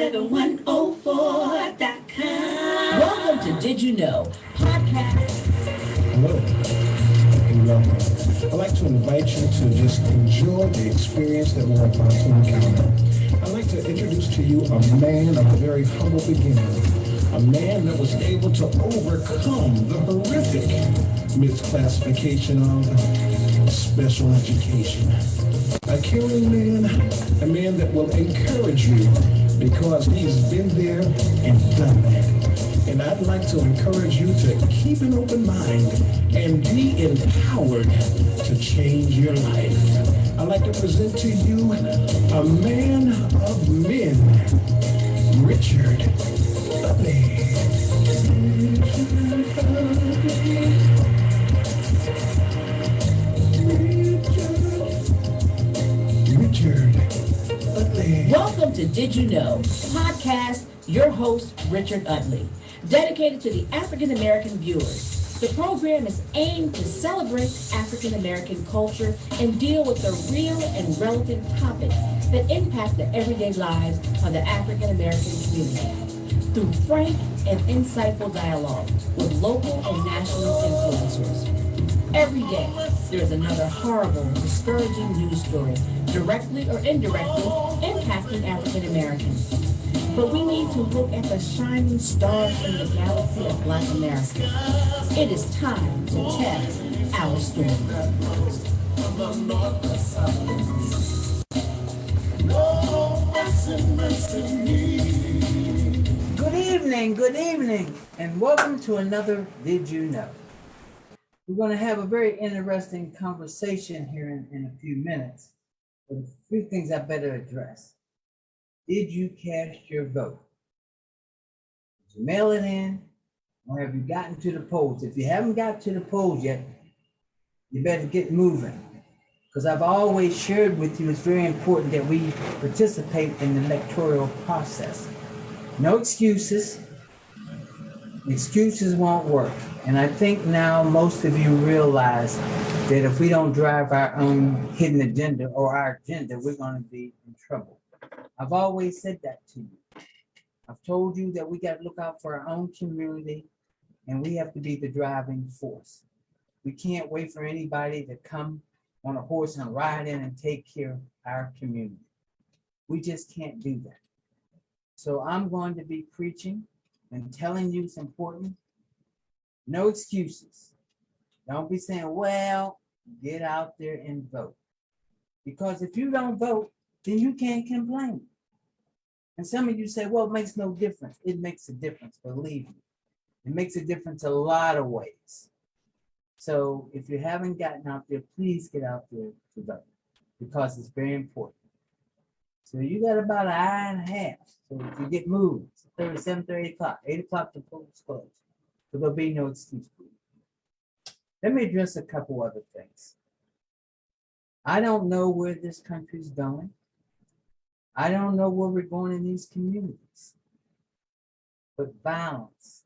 weather104.com. Welcome to Did You Know podcast. Hello and welcome. I'd like to invite you to just enjoy the experience that we're about to encounter. I'd like to introduce to you a man of a very humble beginning, a man that was able to overcome the horrific misclassification of special education. A caring man, a man that will encourage you because he's been there and done that. And I'd like to encourage you to keep an open mind and be empowered to change your life. I'd like to present to you a man of men, Richard Utley. Richard Utley. Welcome to Did You Know podcast. Your host, Richard Utley, dedicated to the African American viewers. The program is aimed to celebrate African American culture and deal with the real and relevant topics that impact the everyday lives of the African American community through frank and insightful dialogue with local and national influencers. Every day, there is another horrible, discouraging news story, directly or indirectly impacting African Americans. But we need to look at the shining stars in the galaxy of Black America. It is time to tell our story. Good evening, and welcome to another Did You Know? We're going to have a very interesting conversation here in a few minutes. But a few things I better address. Did you cast your vote? Did you mail it in? Or have you gotten to the polls? If you haven't got to the polls yet, you better get moving. Because I've always shared with you, it's very important that we participate in the electoral process. No excuses. Excuses won't work. And I think now most of you realize that if we don't drive our own hidden agenda or our agenda, we're going to be in trouble. I've always said that to you. I've told you that we got to look out for our own community and we have to be the driving force. We can't wait for anybody to come on a horse and ride in and take care of our community. We just can't do that. So I'm going to be preaching and telling you it's important. No excuses. Don't be saying, well, get out there and vote. Because if you don't vote, then you can't complain. And some of you say, well, it makes no difference. It makes a difference, believe me. It makes a difference a lot of ways. So if you haven't gotten out there, please get out there to vote because it's very important. So you got about an hour and a half. So if you get moved, 7:30 o'clock, 8 o'clock the polls close. So there'll be no excuse for you. Let me address a couple other things. I don't know where this country's going. I don't know where we're going in these communities. But violence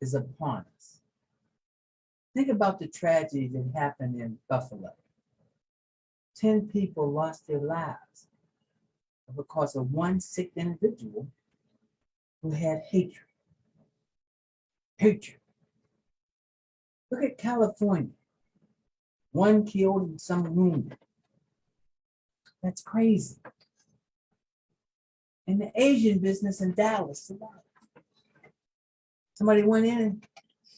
is upon us. Think about the tragedy that happened in Buffalo. 10 people lost their lives because of one sick individual who had hatred. Hatred. Look at California. 1 killed and some wounded. That's crazy. In the Asian business in Dallas, somebody went in and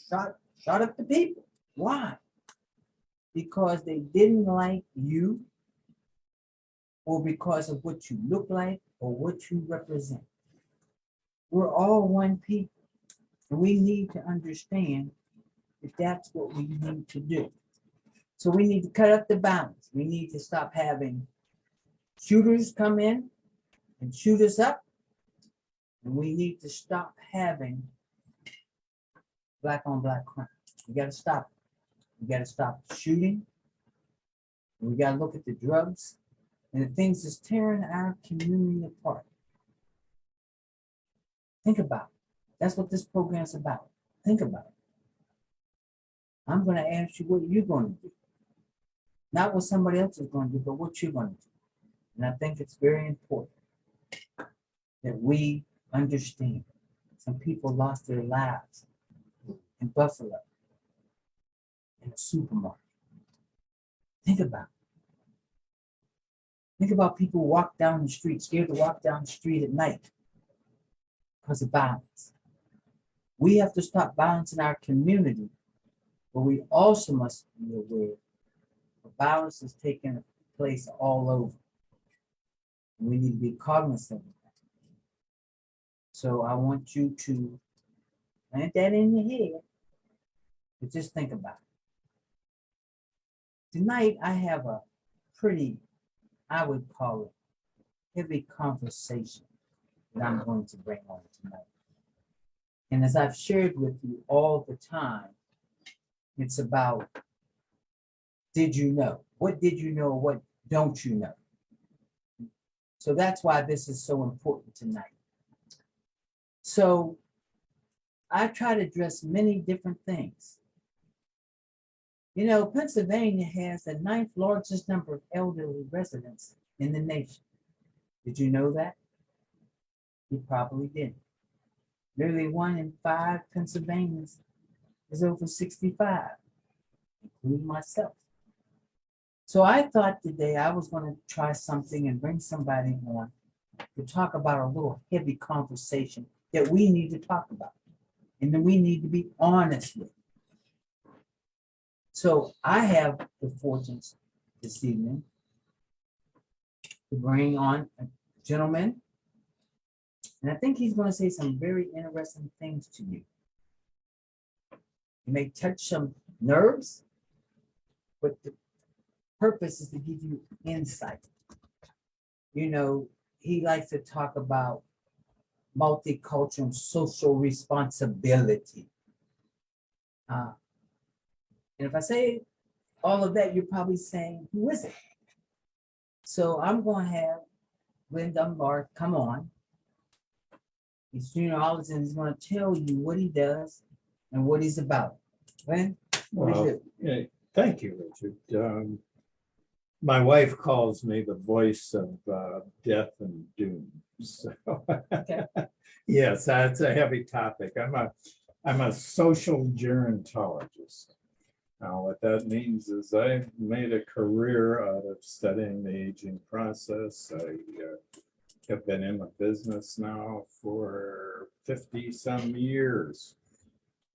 shot up the people. Why? Because they didn't like you, or because of what you look like or what you represent. We're all one people, and we need to understand that that's what we need to do. So we need to cut up the balance. We need to stop having shooters come in and shoot us up, and we need to stop having black on black crime. We got to stop it. We got to stop the shooting. We got to look at the drugs and the things that's tearing our community apart. Think about it. That's what this program's about. Think about it. I'm going to ask you what you're going to do. Not what somebody else is going to do, but what you're going to do. And I think it's very important. that we understand. Some people lost their lives in Buffalo, in a supermarket. Think about it. Think about people who walk down the street, scared to walk down the street at night because of violence. We have to stop violence in our community, but we also must be aware that violence is taking place all over. We need to be cognizant of that. So I want you to plant that in your head, but just think about it. Tonight, I have a pretty, I would call it, heavy conversation that I'm going to bring on tonight. And as I've shared with you all the time, it's about, did you know? What did you know? What don't you know? So that's why this is so important tonight. So I try to address many different things. You know, Pennsylvania has the 9th largest number of elderly residents in the nation. Did you know that? You probably didn't. Nearly 1 in 5 Pennsylvanians is over 65, including myself. So I thought today I was going to try something and bring somebody on to talk about a little heavy conversation that we need to talk about and that we need to be honest with. So I have the fortune this evening to bring on a gentleman, and I think he's going to say some very interesting things to you. It may touch some nerves, but the purpose is to give you insight. You know, he likes to talk about multicultural social responsibility. And if I say all of that, you're probably saying, who is it? So I'm going to have Glen Dunbar come on. He's a gerontologist, and he's going to tell you what he does and what he's about. Glen, what is it? Yeah, thank you, Richard. My wife calls me the voice of death and doom. So, Okay. yes, that's a heavy topic. I'm a social gerontologist. Now, what that means is I've made a career out of studying the aging process. I have been in the business now for 50-some years.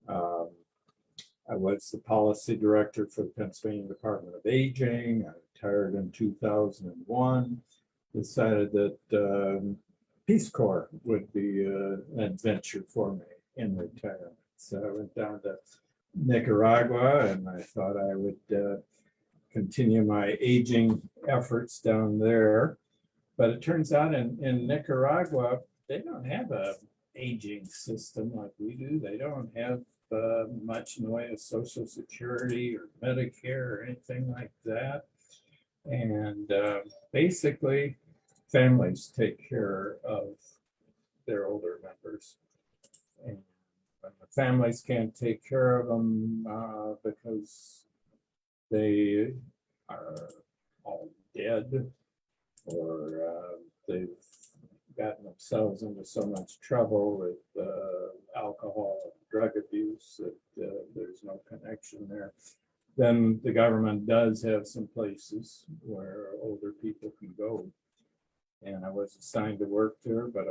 I was the policy director for the Pennsylvania Department of Aging. I retired in 2001, decided that Peace Corps would be an adventure for me in retirement. So I went down to Nicaragua, and I thought I would continue my aging efforts down there. But it turns out in Nicaragua, they don't have an aging system like we do. They don't have much in the way of Social Security or Medicare or anything like that. And basically, families take care of their older members. And when the families can't take care of them because they are all dead, or they've gotten themselves into so much trouble with alcohol and drug abuse that there's no connection there, then the government does have some places where older people can go. And I was assigned to work there, but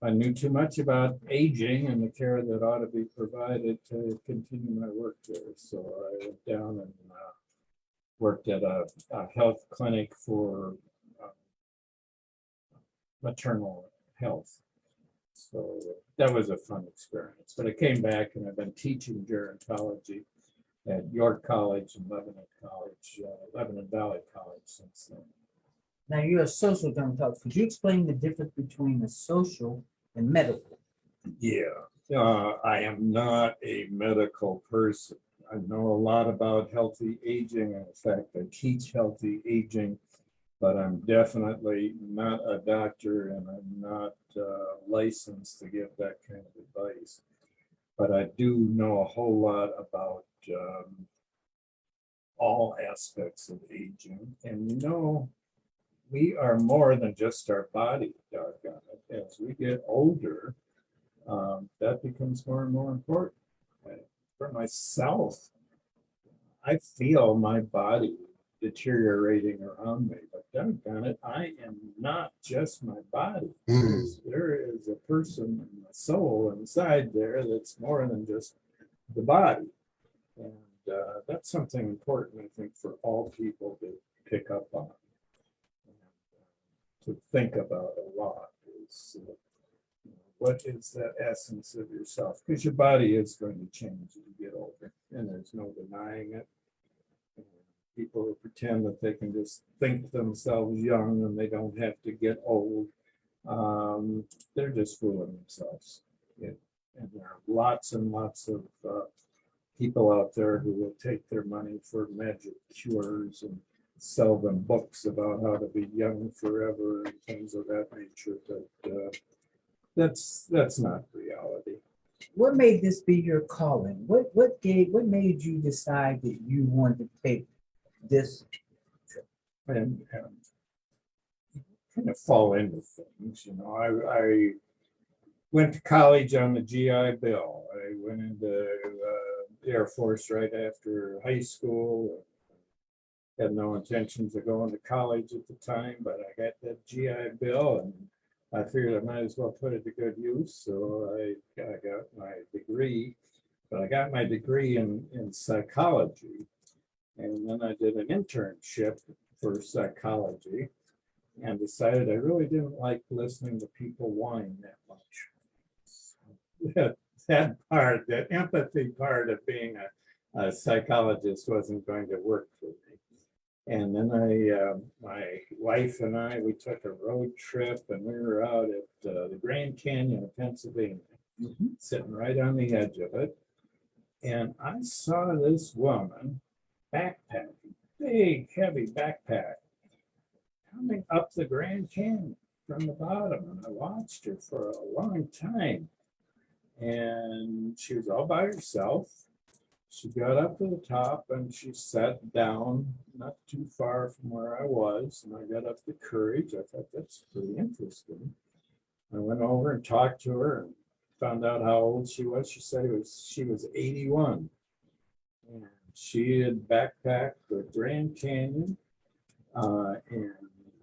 I knew too much about aging and the care that ought to be provided to continue my work there. So I went down and worked at a health clinic for maternal health. So that was a fun experience. But I came back and I've been teaching gerontology at York College and Lebanon Valley College since then. Now you're a social gerontologist. Could you explain the difference between the social and medical? Yeah, I am not a medical person. I know a lot about healthy aging. In fact, I teach healthy aging, but I'm definitely not a doctor and I'm not licensed to give that kind of advice. But I do know a whole lot about all aspects of aging. And you know, we are more than just our body, doggone it. as we get older, that becomes more and more important. For myself, I feel my body deteriorating around me, but doggone it, I am not just my body. There is a person, a soul inside there that's more than just the body. And that's something important, I think, for all people to pick up on, and, to think about a lot is what is that essence of yourself? Because your body is going to change as you get older, and there's no denying it. People who pretend that they can just think themselves young and they don't have to get old, they're just fooling themselves. And there are lots and lots of people out there who will take their money for magic cures and sell them books about how to be young forever and things of that nature. But that's not reality. What made this be your calling? What made you decide that you wanted to take this trip? And kind of fall into things, I went to college on the GI Bill. I went into the Air Force right after high school. Had no intentions of going to college at the time, but I got that GI Bill and I figured I might as well put it to good use. So I got my degree, but I got my degree in psychology. And then I did an internship for psychology and decided I really didn't like listening to people whine that much. That part, that empathy part of being a psychologist wasn't going to work for me. And then my wife and I, we took a road trip and we were out at the Grand Canyon of Pennsylvania, sitting right on the edge of it. And I saw this woman backpacking, big, heavy backpack, coming up the Grand Canyon from the bottom. And I watched her for a long time. And she was all by herself. She got up to the top and she sat down not too far from where I was. And I got up the courage. I thought, that's pretty interesting. I went over and talked to her and found out how old she was. She said she was 81. And she had backpacked the Grand Canyon and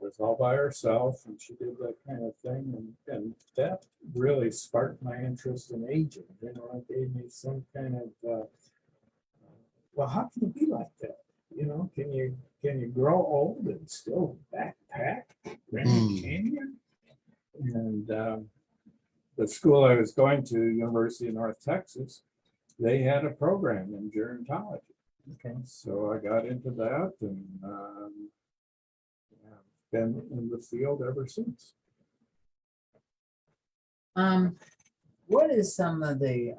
was all by herself, and she did that kind of thing. And that really sparked my interest in aging. It gave me some kind of, well, how can you be like that? Can you grow old and still backpack Grand Canyon? And the school I was going to, University of North Texas, they had a program in gerontology. Okay, so I got into that and been in the field ever since. What is some of the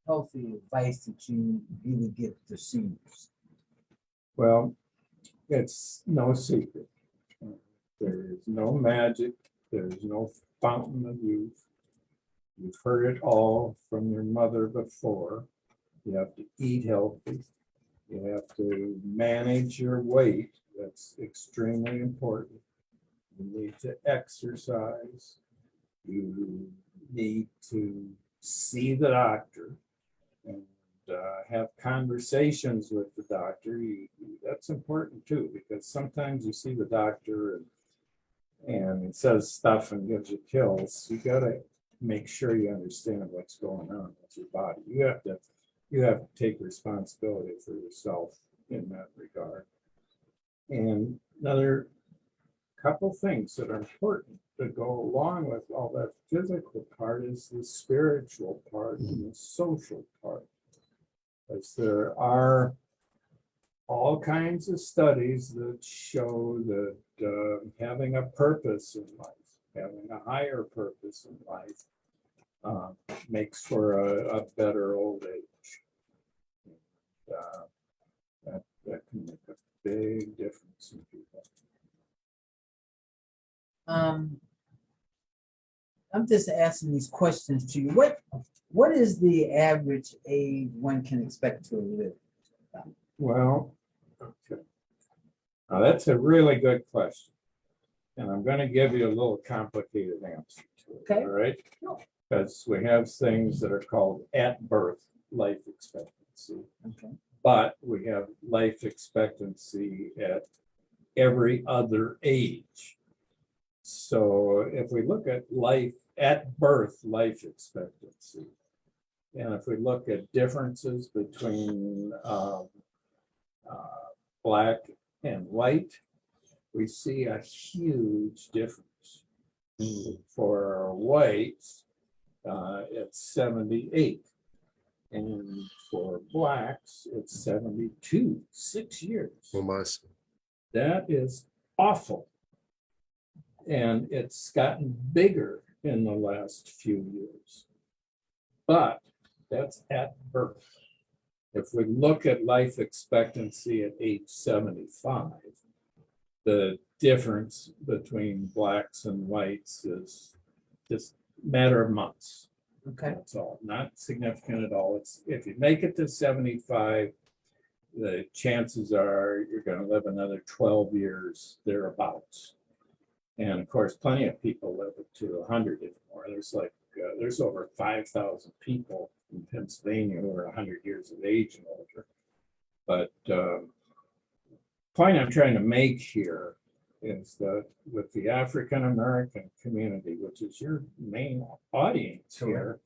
healthy advice that you would give to seniors? Well, it's no secret. There is no magic. There is no fountain of youth. You've heard it all from your mother before. You have to eat healthy. You have to manage your weight. That's extremely important. You need to exercise. You need to see the doctor and have conversations with the doctor. That's important too, because sometimes you see the doctor and it says stuff and gives you pills. You got to make sure you understand what's going on with your body. You have to take responsibility for yourself in that regard. And another couple things that are important to go along with all that physical part is the spiritual part and the social part. As there are all kinds of studies that show that having a purpose in life, having a higher purpose in life, makes for a better old age. That can make a big difference in people. I'm just asking these questions to you. What is the average age one can expect to live? Well, okay. Now that's a really good question. And I'm going to give you a little complicated answer to it. Okay. All right. Sure. Because we have things that are called at birth life expectancy, Okay. but we have life expectancy at every other age. So if we look at life at birth life expectancy, and if we look at differences between black and white, we see a huge difference. For whites, it's 78. And for blacks, it's 72, 6 years. Oh my. That is awful. And it's gotten bigger in the last few years. But that's at birth. If we look at life expectancy at age 75, the difference between blacks and whites is just a matter of months. Okay. That's all, not significant at all. It's if you make it to 75, the chances are you're going to live another 12 years thereabouts. And of course, plenty of people live to 100 and more. There's over 5,000 people in Pennsylvania who are 100 years of age and older. But point I'm trying to make here is that with the African American community, which is your main audience here,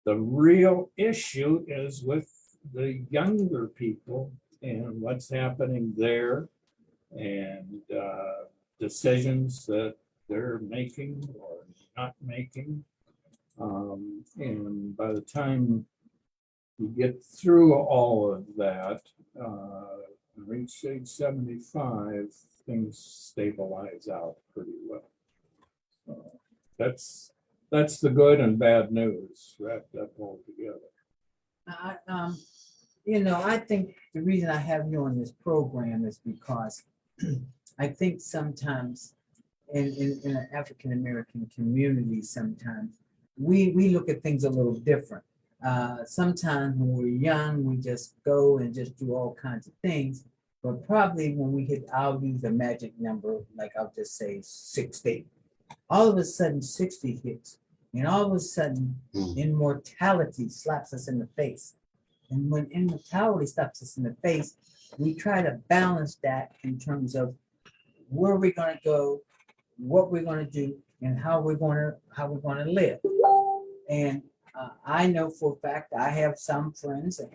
the real issue is with the younger people and what's happening there, and decisions that they're making or not making. And by the time you get through all of that, reach age 75, things stabilize out pretty well. So that's the good and bad news wrapped up all together. I think the reason I have you on this program is because I think sometimes in an African American community, sometimes we look at things a little different. Sometimes when we're young, we just go and just do all kinds of things. But probably when we hit, I'll use a magic number, like I'll just say 60. All of a sudden 60 hits. And all of a sudden immortality slaps us in the face. And when immortality slaps us in the face, we try to balance that in terms of where we're going to go, what we're going to do, and how we're going to live. And I know for a fact I have some friends, and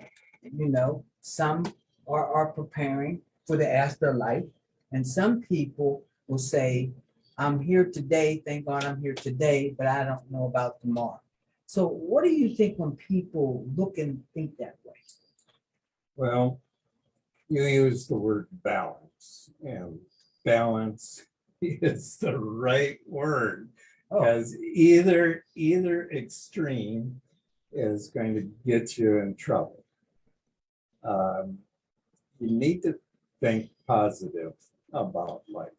some are preparing for the afterlife, and some people will say, "I'm here today. Thank God I'm here today, but I don't know about tomorrow." So, what do you think when people look and think that way? Well, you use the word balance, and balance is the right word, because either extreme is going to get you in trouble. You need to think positive about life,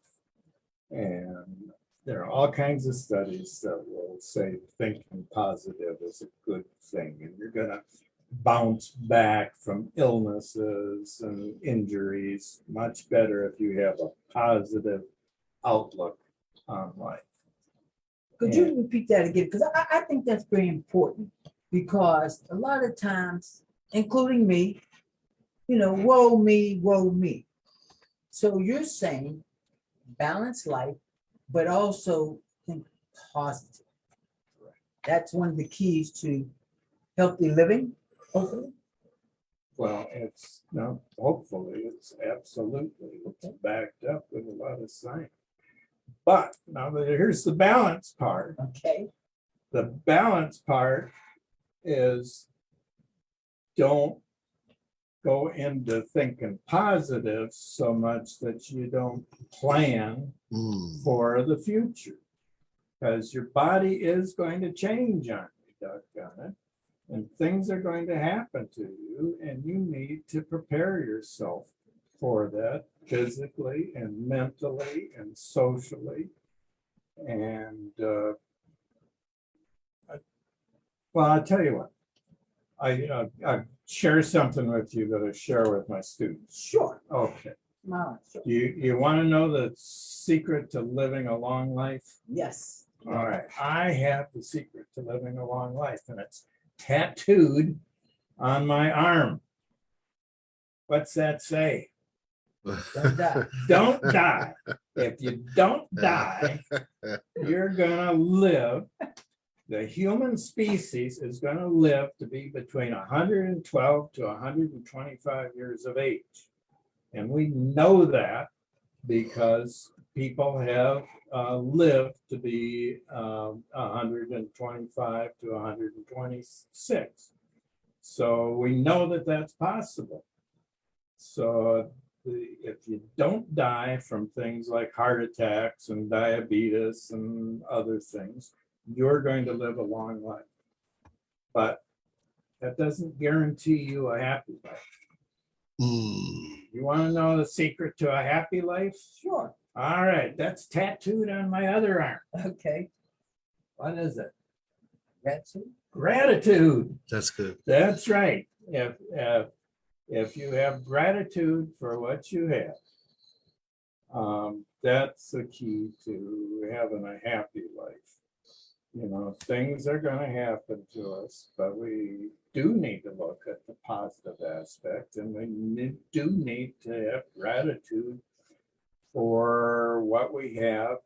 and there are all kinds of studies that will say thinking positive is a good thing, and you're going to bounce back from illnesses and injuries much better if you have a positive outlook on life. Could you repeat that again? Because I think that's very important, because a lot of times, including me, woe me, woe me. So you're saying balance life, but also think positive. That's one of the keys to healthy living, hopefully. Well, it's not hopefully, it's absolutely, it's backed up with a lot of science. But now here's the balance part. Okay. The balance part is don't go into thinking positive so much that you don't plan for the future, because your body is going to change on you, doggone it, and things are going to happen to you, and you need to prepare yourself for that physically and mentally and socially. And I'll tell you what, I share something with you that I share with my students. Sure. Okay. smiling. Sure. You want to know the secret to living a long life? Yes. All right, I have the secret to living a long life, and it's tattooed on my arm. What's that say? Don't die. Don't die. If you don't die, you're gonna live. The human species is gonna live to be between 112 to 125 years of age. And we know that because people have lived to be 125 to 126. So we know that that's possible. So if you don't die from things like heart attacks and diabetes and other things, you're going to live a long life. But that doesn't guarantee you a happy life. You want to know the secret to a happy life? Sure. All right, that's tattooed on my other arm. Okay. What is it? Gratitude. Gratitude. That's good. That's right. If you have gratitude for what you have, that's the key to having a happy life. You know, things are going to happen to us, but we do need to look at the positive aspect, and we do need to have gratitude for what we have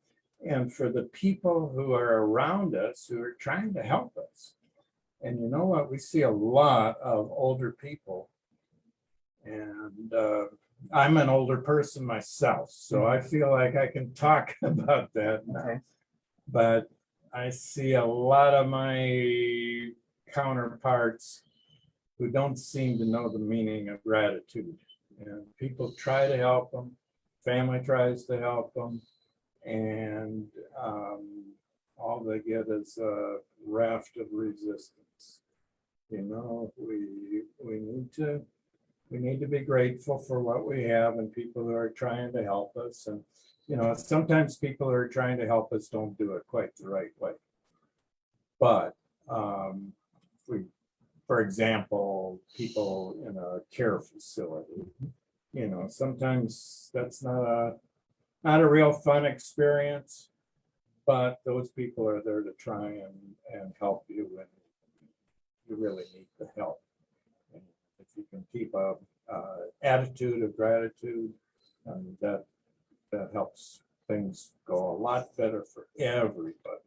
and for the people who are around us who are trying to help us. And you know what? We see a lot of older people, and I'm an older person myself, so I feel like I can talk about that now. Okay. But I see a lot of my counterparts who don't seem to know the meaning of gratitude. And people try to help them, family tries to help them, and all they get is a raft of resistance. You know, we need to be grateful for what we have and people who are trying to help us. And you know, sometimes people who are trying to help us don't do it quite the right way. But for example, people in a care facility, you know, sometimes that's not a real fun experience, but those people are there to try and help you when you really need the help. And if you can keep a attitude of gratitude, that helps things go a lot better for everybody.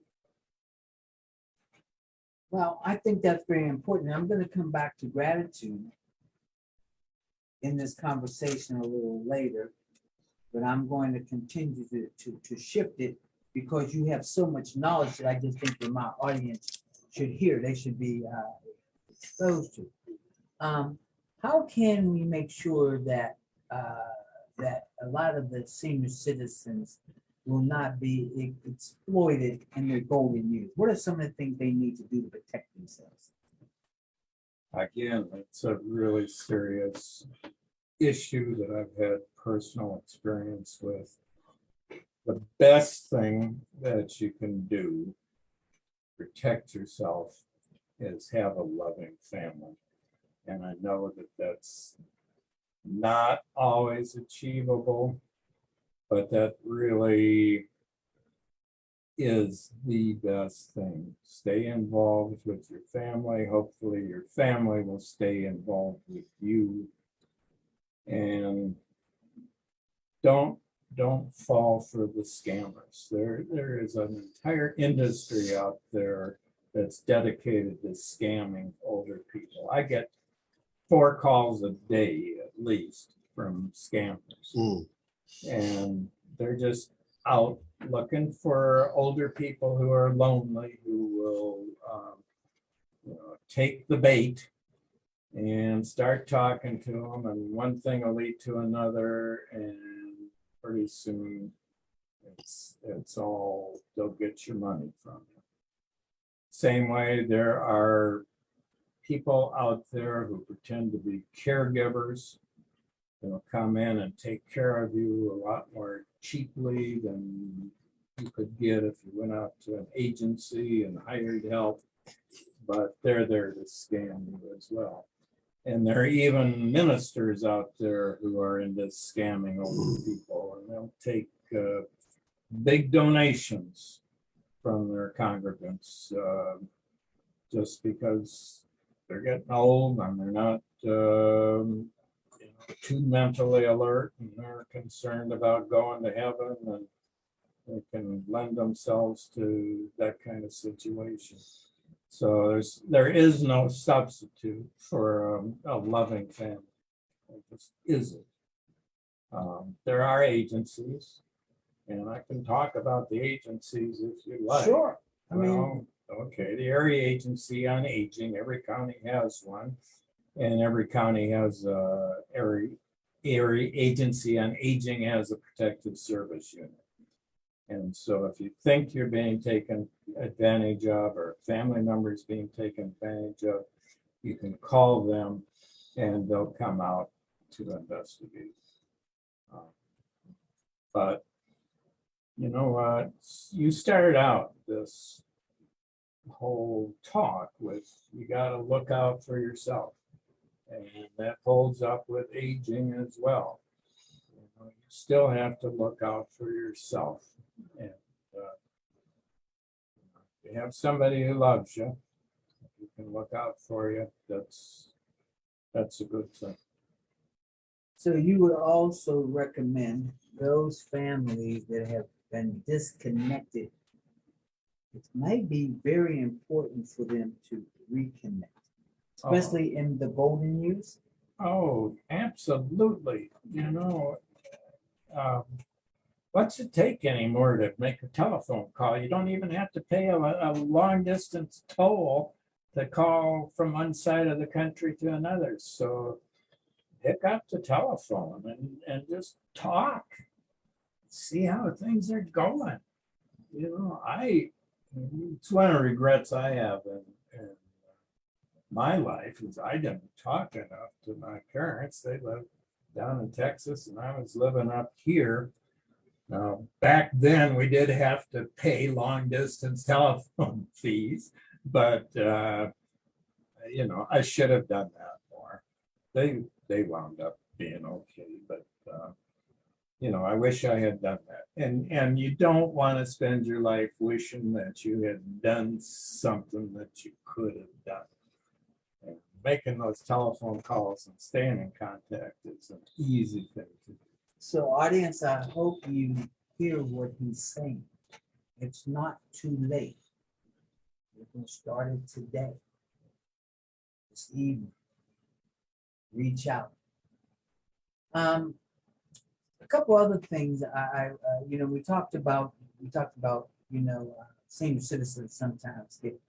Well, I think that's very important. I'm going to come back to gratitude in this conversation a little later, but I'm going to continue to shift it because you have so much knowledge that I just think that my audience should hear. They should be exposed to. How can we make sure that that a lot of the senior citizens will not be exploited in their golden years? What are some of the things they need to do to protect themselves? Again, it's a really serious issue that I've had personal experience with. The best thing that you can do to protect yourself is have a loving family. And I know that that's not always achievable, but that really is the best thing. Stay involved with your family. Hopefully your family will stay involved with you. And don't fall for the scammers. There is an entire industry out there that's dedicated to scamming older people. I get 4 calls a day at least from scammers. And they're just out looking for older people who are lonely, who will take the bait and start talking to them, and one thing will lead to another, and pretty soon it's all, they'll get your money from you. Same way, there are people out there who pretend to be caregivers. They'll come in and take care of you a lot more cheaply than you could get if you went out to an agency and hired help, but they're there to scam you as well. And there are even ministers out there who are into scamming older people, and they'll take big donations from their congregants just because they're getting old and they're not too mentally alert, and they're concerned about going to heaven, and they can lend themselves to that kind of situation. So there is no substitute for a loving family. There just isn't. There are agencies, and I can talk about the agencies if you like. Sure. Okay, the Area Agency on Aging, every county has one, and every county has area agency on aging has a protective service unit. And so if you think you're being taken advantage of, or a family member is being taken advantage of, you can call them and they'll come out to investigate. But you know what? You started out this whole talk with, you got to look out for yourself. And that holds up with aging as well. You still have to look out for yourself. And if you have somebody who loves you, who can look out for you, that's a good thing. So you would also recommend those families that have been disconnected. It might be very important for them to reconnect, especially in the golden years. Oh, absolutely. What's it take anymore to make a telephone call? You don't even have to pay a long distance toll to call from one side of the country to another. So pick up the telephone and just talk. See how things are going. It's one of the regrets I have in my life is I didn't talk enough to my parents. They lived down in Texas and I was living up here. Now, back then we did have to pay long distance telephone fees, but I should have done that more. They wound up being okay, but I wish I had done that. And you don't want to spend your life wishing that you had done something that you could have done. And making those telephone calls and staying in contact is an easy thing to do. So audience, I hope you hear what he's saying. It's not too late. You can start it today, this evening. Reach out. A couple other things we talked about, senior citizens sometimes get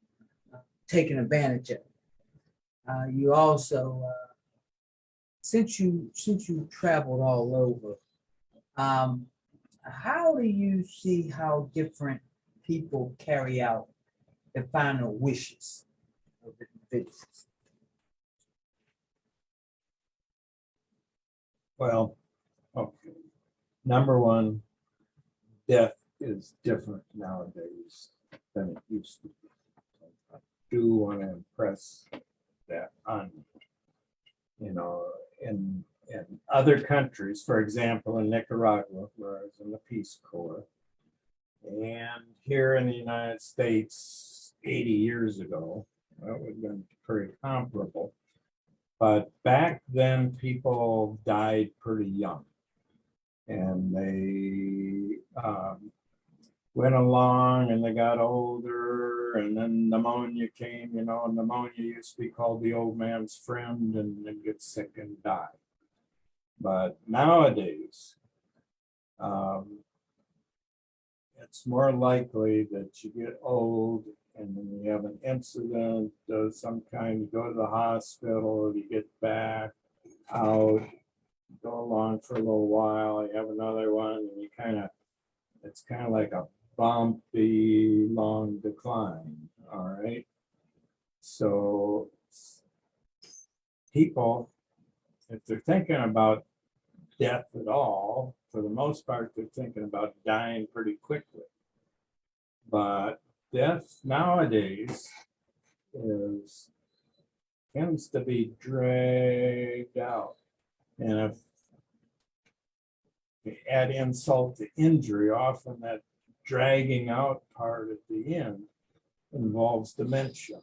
taken advantage of. You also, since you traveled all over, how do you see how different people carry out the final wishes of the individuals? Well, okay. Number one, death is different nowadays than it used to be. I do want to impress that on in other countries, for example, in Nicaragua, where I was in the Peace Corps, and here in the United States 80 years ago, that would have been pretty comparable. But back then, people died pretty young. And they went along and they got older, and then pneumonia came, and pneumonia used to be called the old man's friend, and then get sick and die. But nowadays, it's more likely that you get old and then you have an incident of some kind, you go to the hospital, you get back out, go along for a little while, you have another one, and it's kind of like a bumpy, long decline, all right? So people, if they're thinking about death at all, for the most part, they're thinking about dying pretty quickly. But death nowadays tends to be dragged out. And if you add insult to injury, often that dragging out part at the end involves dementia.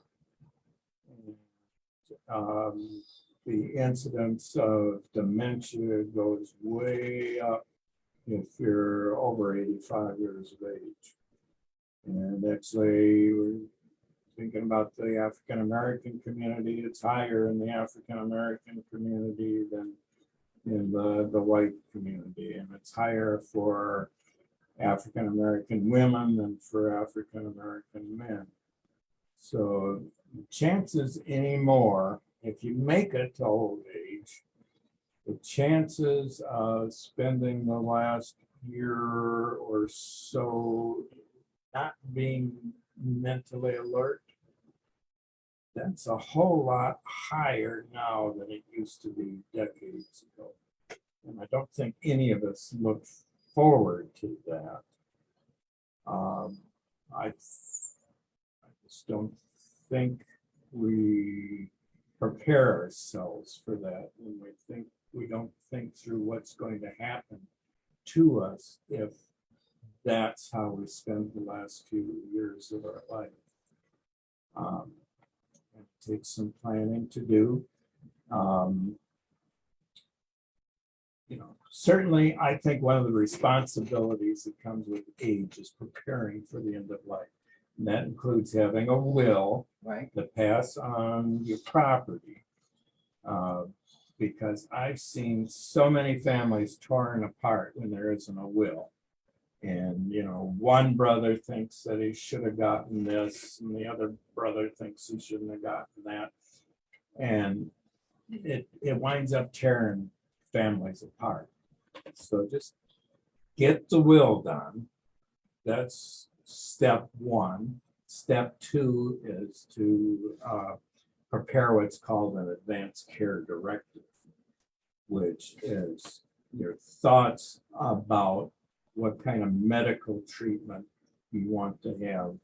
The incidence of dementia goes way up if you're over 85 years of age. And actually, we're thinking about the African American community. It's higher in the African American community than in the white community, and it's higher for African American women than for African American men. So chances anymore, if you make it to old age, the chances of spending the last year or so not being mentally alert, that's a whole lot higher now than it used to be decades ago. And I don't think any of us look forward to that. I just don't think we prepare ourselves for that when we don't think through what's going to happen to us if that's how we spend the last few years of our life. It takes some planning to do. Certainly, I think one of the responsibilities that comes with age is preparing for the end of life. And that includes having a will to pass on your property. Because I've seen so many families torn apart when there isn't a will. And, one brother thinks that he should have gotten this, and the other brother thinks he shouldn't have gotten that. And it winds up tearing families apart. So just get the will done. That's step one. Step two is to prepare what's called an advanced care directive, which is your thoughts about what kind of medical treatment you want to have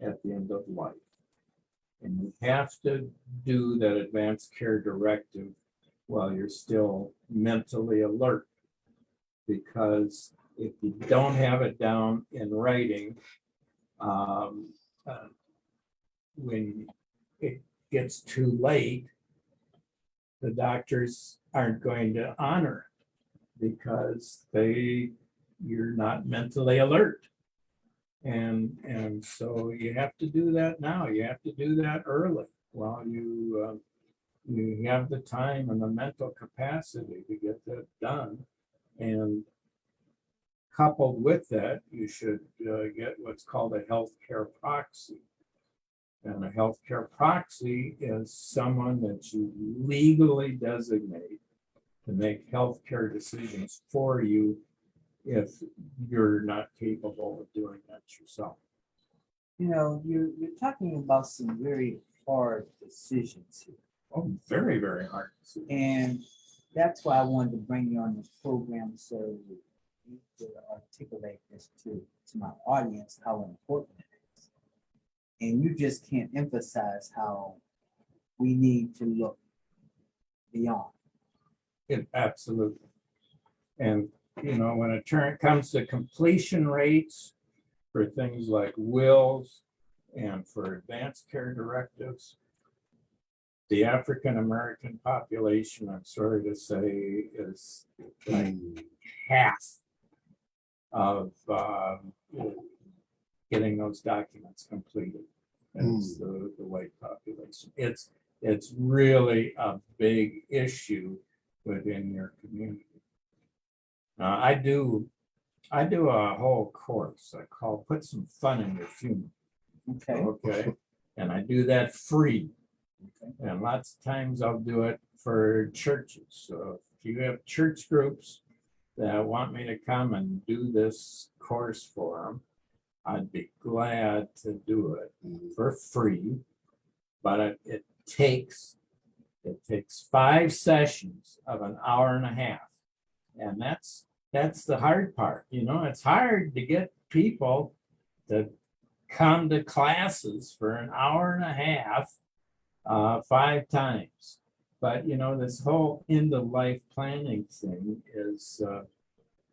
at the end of life. And you have to do that advanced care directive while you're still mentally alert. Because if you don't have it down in writing, when it gets too late, the doctors aren't going to honor it because you're not mentally alert. And so you have to do that now. You have to do that early while you have the time and the mental capacity to get that done. And coupled with that, you should get what's called a healthcare proxy. And a healthcare proxy is someone that you legally designate to make healthcare decisions for you if you're not capable of doing that yourself. You're talking about some very hard decisions here. Oh, very, very hard decisions. And that's why I wanted to bring you on this program so you could articulate this to my audience, how important it is. And you just can't emphasize how we need to look beyond. Absolutely. And when it comes to completion rates for things like wills and for advanced care directives, the African American population, I'm sorry to say, is like half of getting those documents completed as the white population. It's really a big issue within your community. I do a whole course I call "Put Some Fun in Your Funeral." Okay. And I do that free. Okay. And lots of times I'll do it for churches. So if you have church groups that want me to come and do this course for them, I'd be glad to do it for free. But it takes 5 sessions of an hour and a half. And that's the hard part. It's hard to get people to come to classes for an hour and a half 5 times. But you know, this whole end of life planning thing is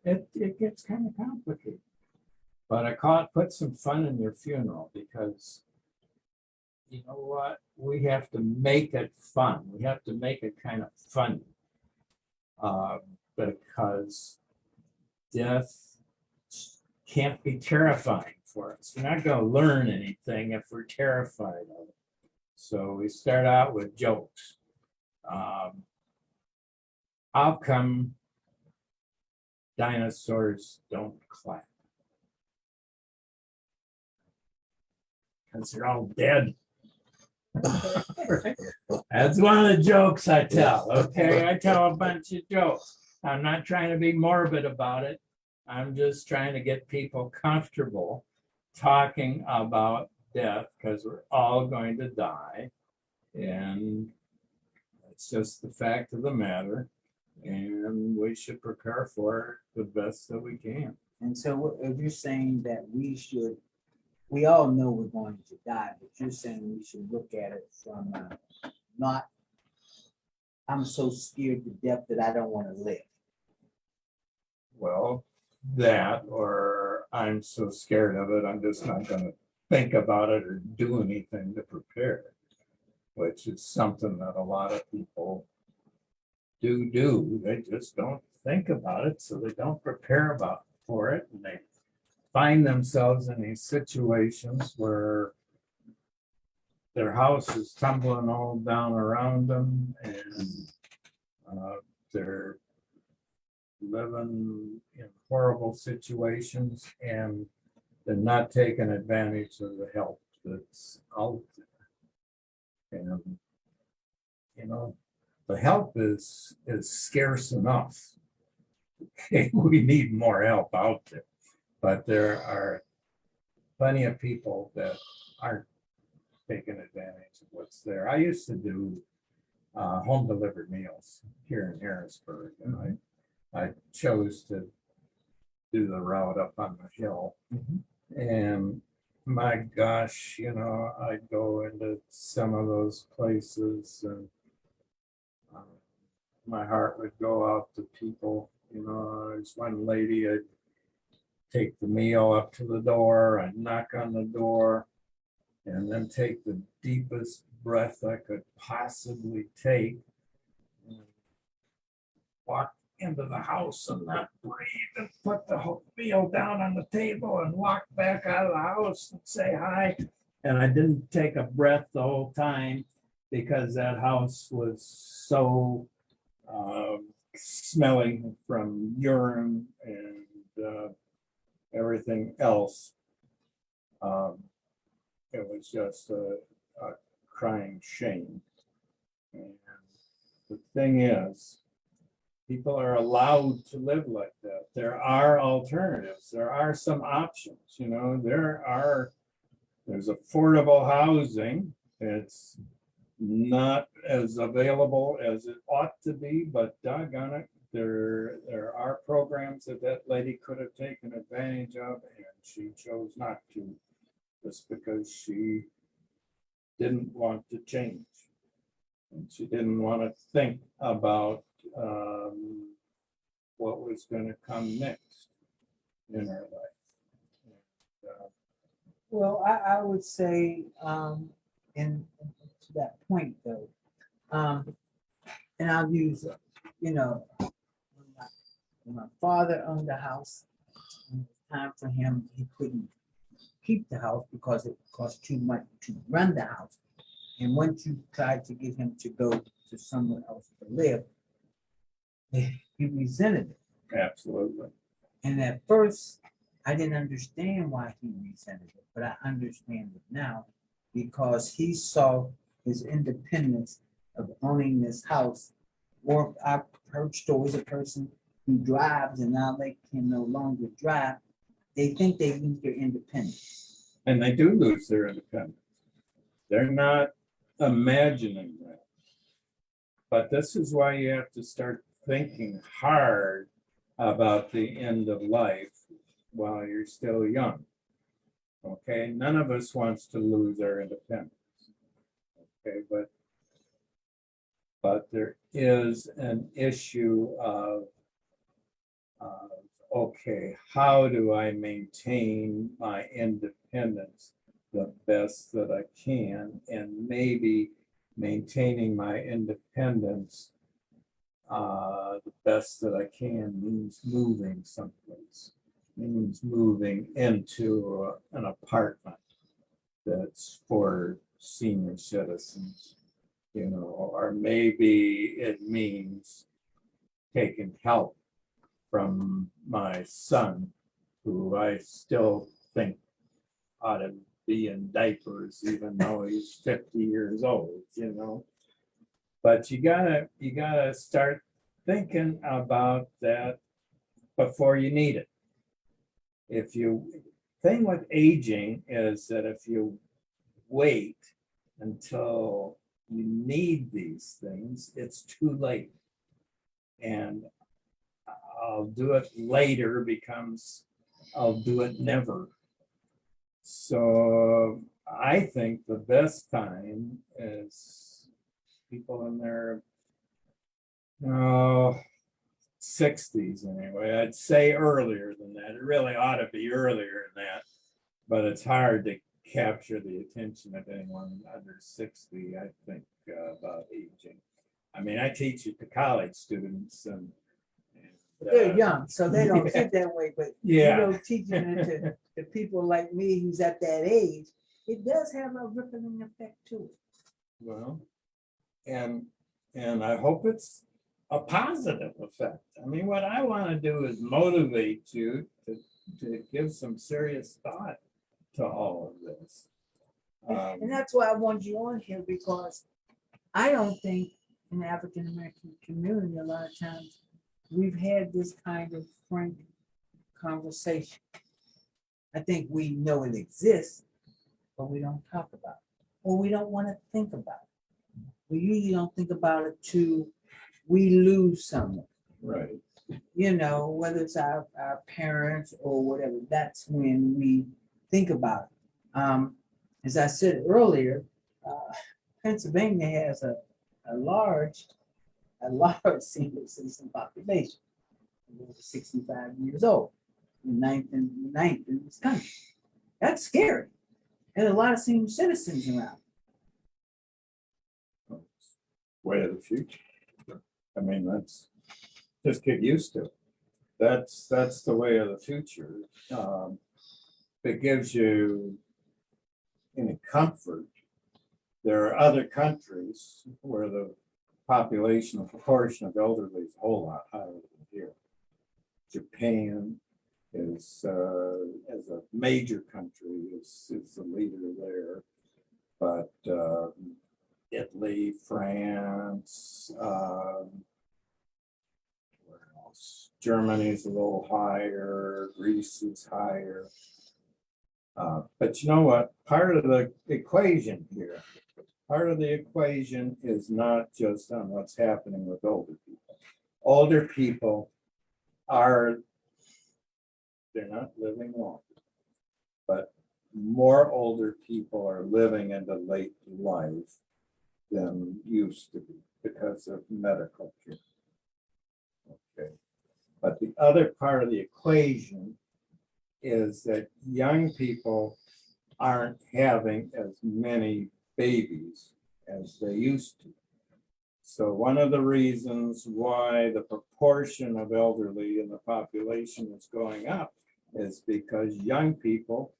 it gets kind of complicated. But I call it put some fun in your funeral, because you know what? We have to make it fun. We have to make it kind of funny. Because death can't be terrifying for us. We're not going to learn anything if we're terrified of it. So we start out with jokes. How come dinosaurs don't clap? Because they're all dead. That's one of the jokes I tell. Okay, I tell a bunch of jokes. I'm not trying to be morbid about it. I'm just trying to get people comfortable talking about death, because we're all going to die. And it's just the fact of the matter. And we should prepare for it the best that we can. And so if you're saying that we all know we're going to die, but you're saying we should look at it from not, I'm so scared to death that I don't want to live. Well, that, or I'm so scared of it, I'm just not going to think about it or do anything to prepare, which is something that a lot of people do. They just don't think about it, so they don't prepare for it, and they find themselves in these situations where their house is tumbling all down around them, and they're living in horrible situations, and they're not taking advantage of the help that's out there. And you know, the help is scarce enough. Okay, we need more help out there, but there are plenty of people that aren't taking advantage of what's there. I used to do home delivered meals here in Harrisburg, and I chose to do the route up on the hill. And my gosh, you know, I'd go into some of those places, and my heart would go out to people. You know, there's one lady, I'd take the meal up to the door, I'd knock on the door, and then take the deepest breath I could possibly take, and walk into the house and not breathe, and put the whole meal down on the table and walk back out of the house and say hi. And I didn't take a breath the whole time, because that house was so smelly from urine and everything else. It was just a crying shame. And the thing is, people are allowed to live like that. There are alternatives. There are some options. You know, there's affordable housing. It's not as available as it ought to be, but doggone it, there are programs that lady could have taken advantage of, and she chose not to, just because she didn't want to change, and she didn't want to think about what was going to come next in her life. Well, I would say, and to that point though, and I'll use, you know, when my father owned the house, and it was time for him, he couldn't keep the house because it cost too much to run the house. And once you tried to get him to go to somewhere else to live, he resented it. Absolutely. And at first, I didn't understand why he resented it, but I understand it now, because he saw his independence of owning this house. Or I've heard stories of a person who drives and now they can no longer drive. They think they lose their independence. And they do lose their independence. They're not imagining that. But this is why you have to start thinking hard about the end of life while you're still young. Okay, none of us wants to lose our independence. Okay, but But there is an issue of, okay, how do I maintain my independence the best that I can? And maybe maintaining my independence the best that I can means moving someplace, means moving into an apartment that's for senior citizens, or maybe it means taking help from my son, who I still think ought to be in diapers, even though he's 50 years old, But you gotta start thinking about that before you need it. Thing with aging is that if you wait until you need these things, it's too late. And I'll do it later becomes I'll do it never. So I think the best time is people in their 60s anyway. I'd say earlier than that. It really ought to be earlier than that, but it's hard to capture the attention of anyone under 60, I think, about aging. I mean, I teach it to college students, and they're young, so they don't think that way, but yeah, teaching it to people like me who's at that age, it does have a rippling effect to it. well, and I hope it's a positive effect. I mean, what I want to do is motivate you to give some serious thought to all of this. And that's why I want you on here, because I don't think in the African American community a lot of times we've had this kind of frank conversation. I think we know it exists, but we don't talk about it, or we don't want to think about it. We usually don't think about it till we lose someone. Right. Whether it's our parents or whatever, that's when we think about it. As I said earlier, Pennsylvania has a large senior citizen population, over 65 years old, the ninth in this country. That's scary. There's a lot of senior citizens around. Way of the future. I mean, that's just get used to it. That's the way of the future. It gives you any comfort. There are other countries where the population, the proportion of elderly is a whole lot higher than here. Japan is, as a major country, is the leader there. But Italy, France, where else? Germany's a little higher, Greece is higher. But you know what? Part of the equation here, is not just on what's happening with older people. Older people they're not living long, but more older people are living into late life than used to be because of medical care. Okay. But the other part of the equation is that young people aren't having as many babies as they used to. So one of the reasons why the proportion of elderly in the population is going up is because young people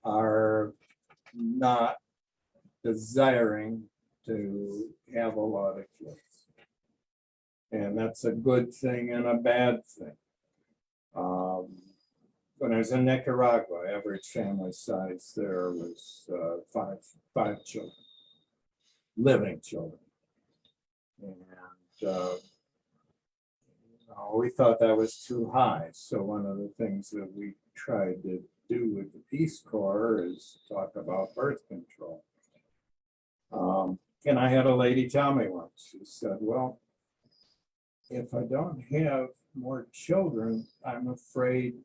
are not desiring to have a lot of kids. And that's a good thing and a bad thing. When I was in Nicaragua, average family size there was five children, living children. And we thought that was too high. So one of the things that we tried to do with the Peace Corps is talk about birth control. And I had a lady tell me once, she said, well, if I don't have more children, I'm afraid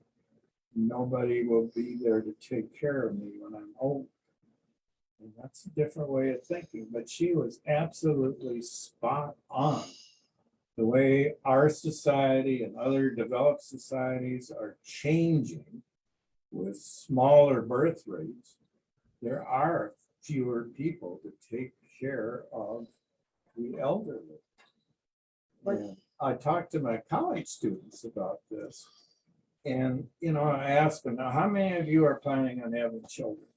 nobody will be there to take care of me when I'm old. And that's a different way of thinking, but she was absolutely spot on. The way our society and other developed societies are changing with smaller birth rates, there are fewer people to take care of the elderly. And I talked to my college students about this. And, I asked them, now, how many of you are planning on having children?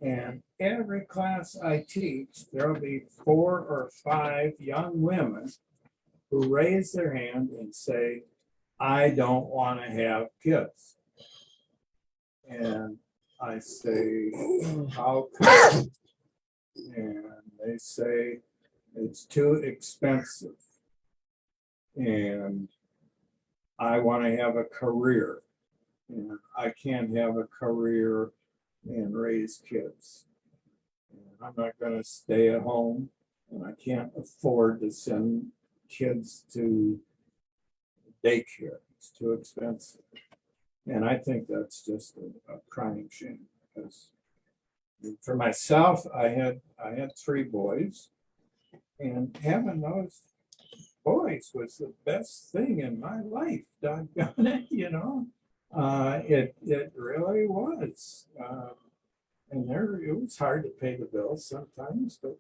And every class I teach, there'll be 4 or 5 young women who raise their hand and say, I don't want to have kids. And I say, how come? And they say, it's too expensive. And I want to have a career. And I can't have a career and raise kids. And I'm not going to stay at home, and I can't afford to send kids to daycare. It's too expensive. And I think that's just a crying shame, because for myself, I had 3 boys, and having those boys was the best thing in my life. Doggone it, it really was. And it was hard to pay the bills sometimes, but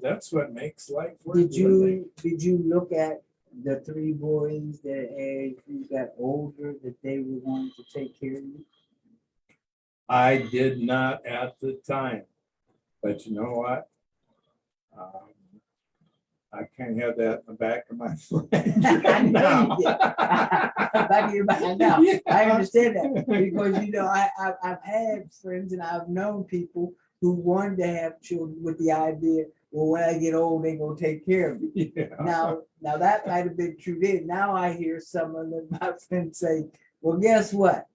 that's what makes life worth living. Did you look at the 3 boys that as you got older that they were going to take care of you? I did not at the time, but you know what? I can't have that in the back of my mind now. Back of your mind now. Yeah. I understand that because I've had friends and I've known people who wanted to have children with the idea, well, when I get old, they're gonna take care of me. Yeah. Now that might have been true then. Now I hear some of my friends say, well, guess what?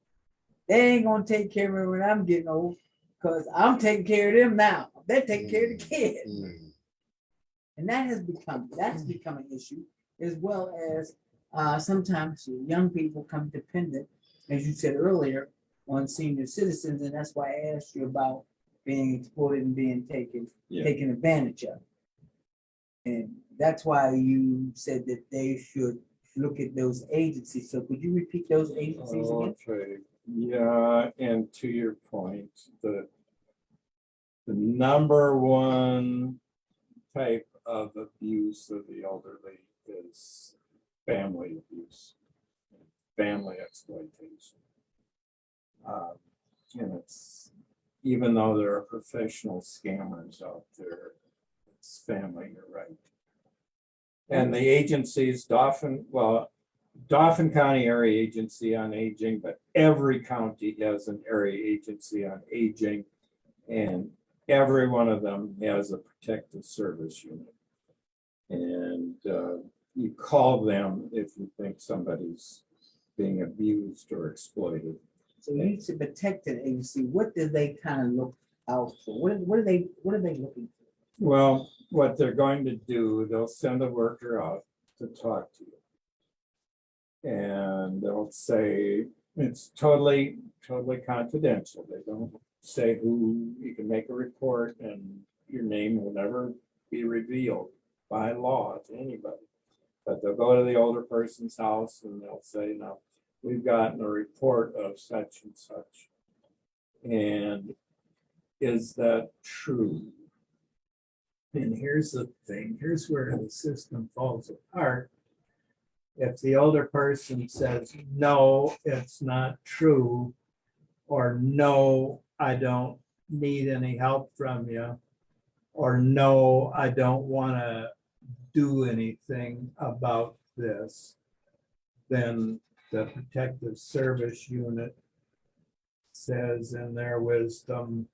They ain't gonna take care of me when I'm getting old, because I'm taking care of them now. They're taking care of the kids. And that's become an issue, as well as sometimes young people come dependent, as you said earlier, on senior citizens, and that's why I asked you about being exploited and being taken advantage of. And that's why you said that they should look at those agencies. So could you repeat those agencies again? Okay. Yeah, and to your point, the number one type of abuse of the elderly is family abuse, family exploitation. And it's, even though there are professional scammers out there, it's family, you're right. And the agencies, Dauphin County Area Agency on Aging, but every county has an area agency on aging, and every one of them has a protective service unit. And you call them if you think somebody's being abused or exploited. So you need to protect an agency. What do they kind of look out for? What are they looking for? Well, what they're going to do, they'll send a worker out to talk to you. And they'll say, it's totally confidential. They don't say who, you can make a report and your name will never be revealed by law to anybody. But they'll go to the older person's house and they'll say, now, we've gotten a report of such and such. And is that true? And here's the thing, here's where the system falls apart. If the older person says, no, it's not true, or no, I don't need any help from you, or no, I don't want to do anything about this, then the protective service unit says in their wisdom,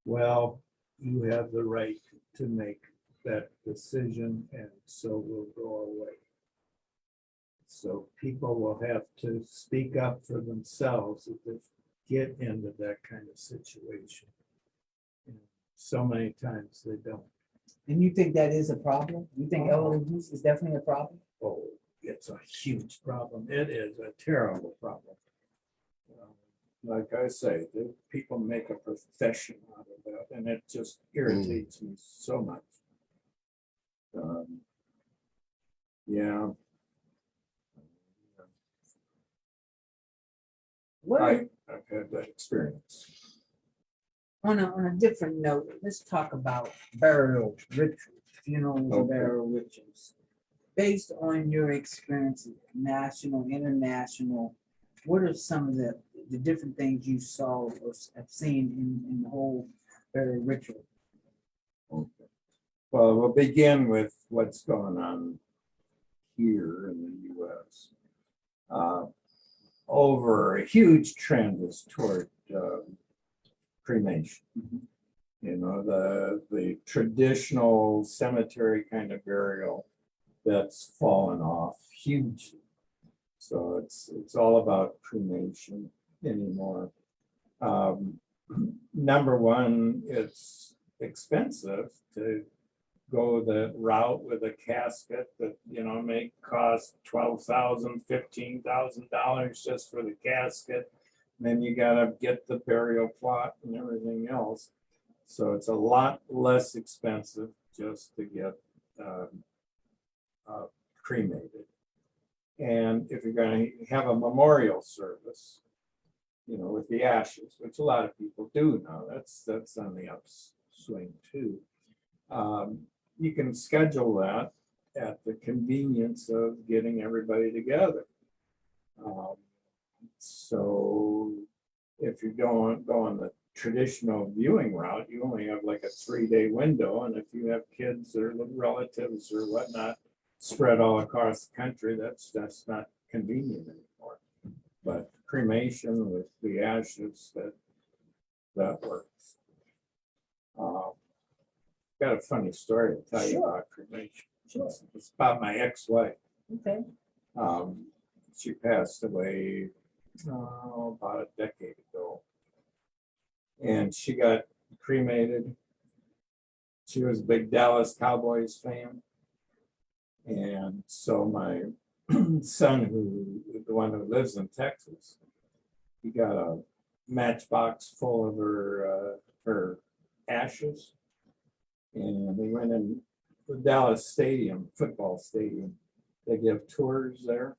well, you have the right to make that decision, and so we'll go away. So people will have to speak up for themselves if they get into that kind of situation. And so many times they don't. And you think that is a problem? You think elderly abuse is definitely a problem? Oh, it's a huge problem. It is a terrible problem. like I say, the people make a profession out of that, and it just irritates me so much. Yeah. I've had that experience. On a different note, let's talk about burial rituals, funerals, and Okay. burial rituals. Based on your experiences, national, international, what are some of the different things you saw or have seen in the whole burial ritual? Okay. Well, we'll begin with what's going on here in the US. Over a huge trend is toward cremation. You know, the traditional cemetery kind of burial that's fallen off hugely. So it's all about cremation anymore. Number one, it's expensive to go the route with a casket that, you know, may cost $12,000, $15,000 just for the casket. Then you gotta get the burial plot and everything else. So it's a lot less expensive just to get cremated. And if you're gonna have a memorial service, you know, with the ashes, which a lot of people do now, that's on the upswing too. You can schedule that at the convenience of getting everybody together. So if you're going the traditional viewing route, you only have like a 3-day window. And if you have kids or relatives or whatnot spread all across the country, that's not convenient anymore. But cremation with the ashes, that works. Got a funny story to tell you about cremation. Sure. It's about my ex-wife. Okay. She passed away about a decade ago, and she got cremated. She was a big Dallas Cowboys fan, and so my son, the one who lives in Texas, he got a matchbox full of her ashes. And we went in the Dallas Stadium, football stadium. They give tours there.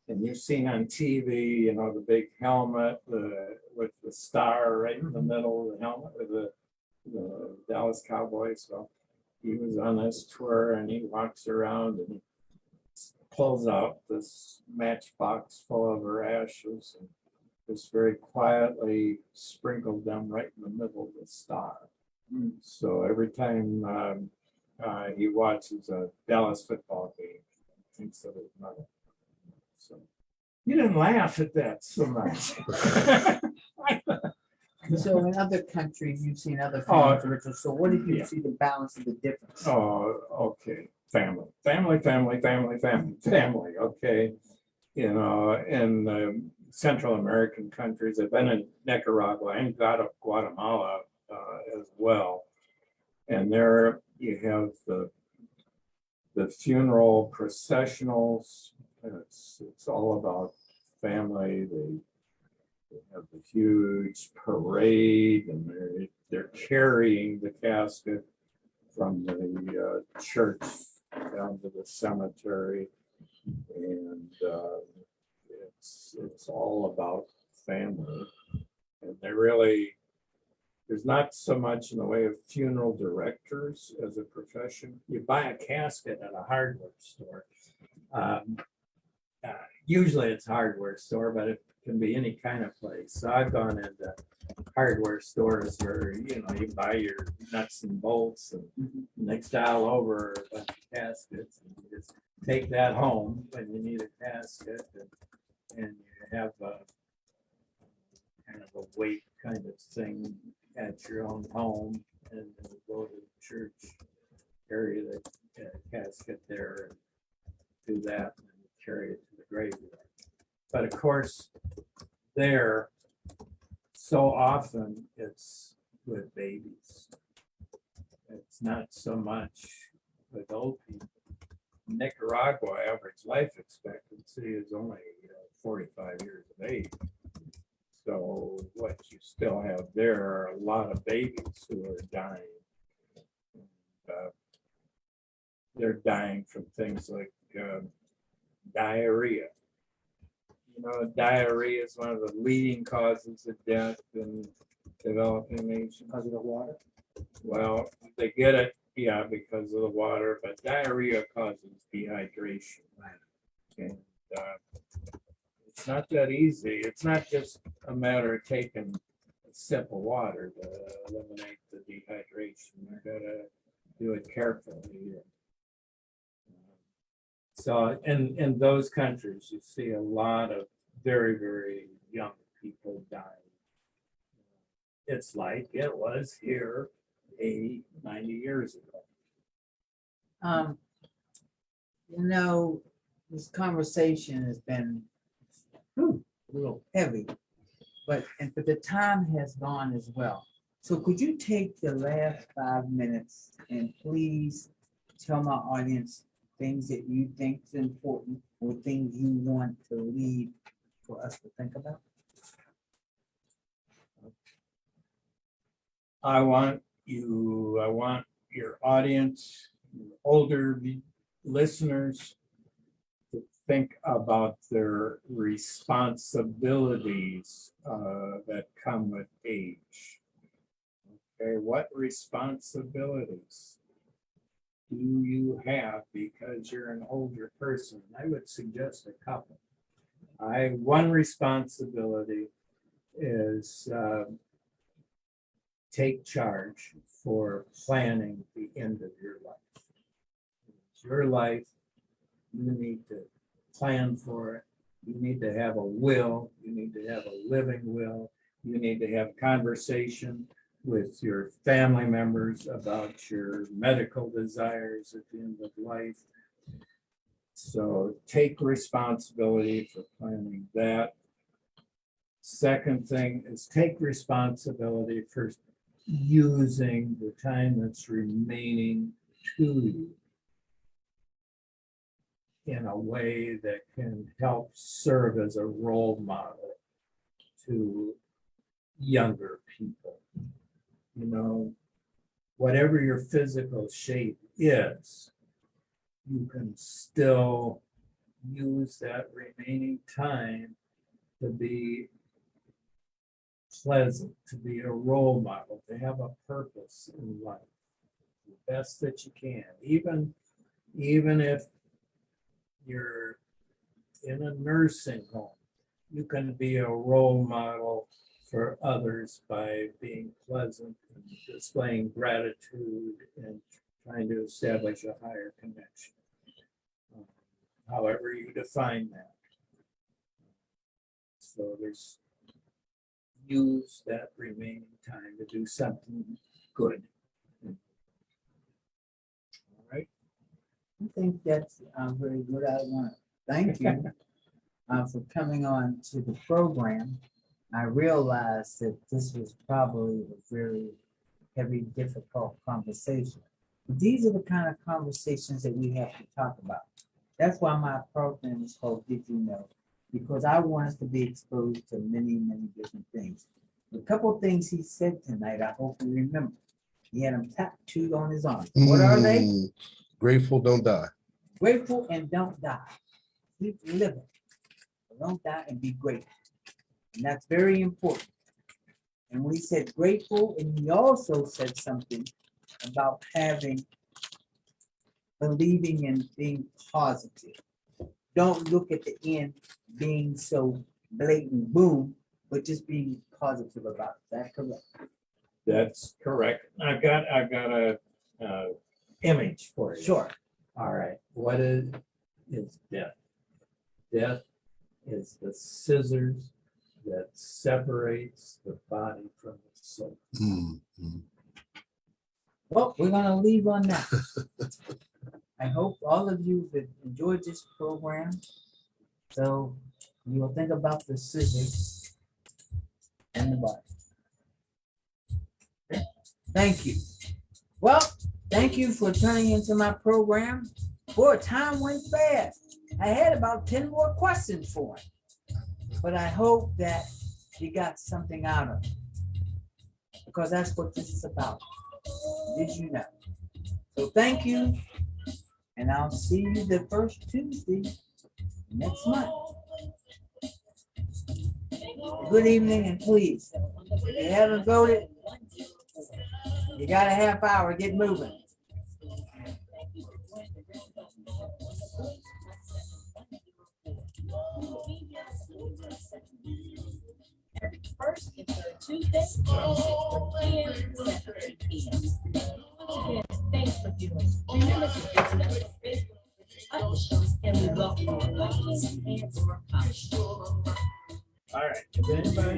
And you've seen on TV, you know, the big helmet with the star right in the middle of the helmet with the Dallas Cowboys. So he was on this tour and he walks around and he pulls out this matchbox full of her ashes and just very quietly sprinkled them right in the middle of the star. So every time he watches a Dallas football game, he thinks of his mother. So you didn't laugh at that so much. So in other countries, you've seen other funeral rituals. So what did you see the balance of the difference? Oh, okay. Family. Okay. You know, in Central American countries, I've been in Nicaragua and Guatemala as well. And there you have the funeral processionals. It's all about family. They have the huge parade, and they're carrying the casket from the church down to the cemetery, and it's all about family. And there's not so much in the way of funeral directors as a profession. You buy a casket at a hardware store. Usually it's a hardware store, but it can be any kind of place. So I've gone into hardware stores where, you know, you buy your nuts and bolts and next aisle over a bunch of caskets. And you just take that home when you need a casket, and you have a kind of a weight kind of thing at your own home, and then go to the church, carry the casket there, and do that, and carry it to the graveyard. But of course, there, so often it's with babies. It's not so much with old people. In Nicaragua, average life expectancy is only 45 years of age. So what you still have there are a lot of babies who are dying. They're dying from things like diarrhea. You know, diarrhea is one of the leading causes of death in developing nations. Because of the water. Well, they get it, yeah, because of the water, but diarrhea causes dehydration. And it's not that easy. It's not just a matter of taking a sip of water to eliminate the dehydration. You gotta do it carefully. So in those countries, you see a lot of very, very young people dying. It's like it was here 80, 90 years ago. You know, this conversation has been a little heavy, but the time has gone as well. So could you take the last 5 minutes and please tell my audience things that you think is important or things you want to leave for us to think about? I want your audience, older listeners, to think about their responsibilities that come with age. Okay, what responsibilities do you have because you're an older person? I would suggest a couple. One responsibility is take charge for planning the end of your life. It's your life. You need to plan for it. You need to have a will. You need to have a living will. You need to have conversation with your family members about your medical desires at the end of life. So take responsibility for planning that. Second thing is take responsibility for using the time that's remaining to you in a way that can help serve as a role model to younger people. You know, whatever your physical shape is, you can still use that remaining time to be pleasant, to be a role model, to have a purpose in life, the best that you can. Even if you're in a nursing home, you can be a role model for others by being pleasant and displaying gratitude and trying to establish a higher connection. However you define that. So use that remaining time to do something good. All right. I think that's very good. I want to thank you for coming on to the program. I realized that this was probably a very heavy, difficult conversation. But these are the kind of conversations that we have to talk about. That's why my program is called Did You Know? Because I want us to be exposed to many, many different things. A couple of things he said tonight, I hope you remember. He had them tattooed on his arm. What are they? Grateful, don't die. Grateful and don't die. Keep living. Don't die and be grateful. And that's very important. And we said grateful, and he also said something about believing and being positive. Don't look at the end being so blatant boom, but just being positive about it. Is that correct? That's correct. I've got a image for you. Sure. All right. What is death? Death is the scissors that separates the body from the soul. Mm-hmm. Well, we're gonna leave on that. I hope all of you have enjoyed this program. So you will think about the scissors and the body. Okay. Thank you. Well, thank you for turning into my program. Boy, time went fast. I had about 10 more questions for it. But I hope that you got something out of it. Because that's what this is about. Did you know? So thank you. And I'll see you the first Tuesday next month. Good evening, and please, if you haven't voted, you got a half hour, get moving. Every first and third Tuesday from 6:30 p.m. to 7:30 p.m. Once again, thanks for viewing. Remember to visit us on Facebook, and we welcome your questions and your comments. All right. Is there anybody